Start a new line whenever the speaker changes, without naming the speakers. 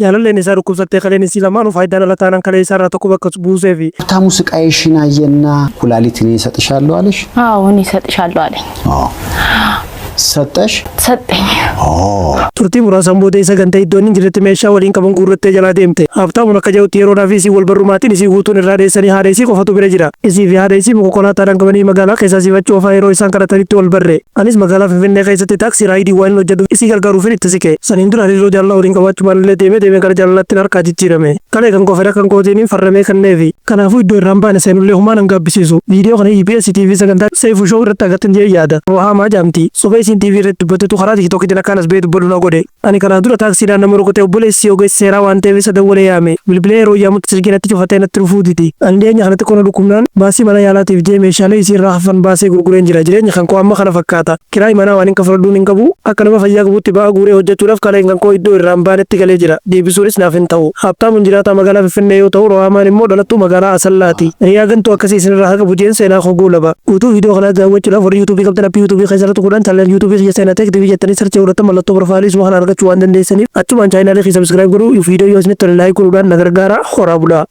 jaalalleen isaa dhukkubsattee kaleen isii lamaanuu faayidaan ala taanaan kalee isaa irraa tokko bakka buusee fi
ሀብታሙ ስቃይሽን አየና ኩላሊትን ይሰጥሻለሁ አለሽ?
አዎ እኔ እሰጥሻለሁ አለኝ።
ሰጠሽ?
ሰጠኝ።
turtii muraasan booda isa gantee iddoon hin jirretti meeshaa waliin qaban guurrattee jalaa deemte. Haftamuun akka jedhutti yeroodhaa fi isii wal barrumaatiin isii guutuun irraa dheessanii haadha isii qofatu bira jira. Isii fi haadha isii konkolaataadhaan qabanii magaalaa keessaa siifachuu ofaa yeroo isaan kadhatanitti wal barre. Anis magaalaa Finfinnee keessatti taaksii raayidii waan hojjetu isii gargaaruufin itti siqe. Saniin dura hariiroo jaalala waliin qabaachuu maalillee deemee gara jaalalaatti harkaa jijjiirame. Kalee kan kofedha kan kootiin farramee kanneefi. Kanaafuu iddoo irraan baane seenullee humaan hin gaabbisiisu. Viidiyoo kana EBS TV sagantaa Seefu Show irratti agartan jee yaada. Rohamaa jaamti. Sobee isiin TV irratti dubbattu karaa TikTok akkanas beetu baluna godhe. Ani kanaan dura taaksiidhaan nama rukutee obboleessi ogeessi seeraa waan ta'eef isa dawwalee yaame. Bilbilee yeroo yaamutti silkiinatti cufatee natti dhufuutiti. Ani dhiyeenya kanatti qonna dhukkubnaan baasii mana yaalaatiif jee meeshaalee isii irraa hafan baasee gurgureen jira. Jireenya kan koo amma kana fakkaata. Kiraay manaa waan hin kafaladhuun hin qabu. Akka nama fayyaa qabutti ba'aa guuree hojjechuudhaaf kaleen kan koo iddoo irraan baanetti galee jira. Deebisuunis naaf hin ta'u. Haftamuun jiraataa magaalaa Finfinnee yoo ta'u Rohamaan immoo dhalattuu magaalaa Asallaati. Riyaa gantuu akkasii isinirraa haqa bujeen seenaa koo goolaba. Utuu viidiyoo kana daawwachuudhaaf warri yuutuubii qabdan appii yuutuubii keessatti tuquudhaan chaanal yuutuubii kiyya seenaa teek TV jettanii sarchee godhatan mallattoo profaayilii suma kana argachuu waan dandeessaniif achumaan chaanalii kiyya sabskiraayib godhuu viidiyoo yoo isinitti tolle laayik godhuudhaan na gargaara. Horaa bulaa.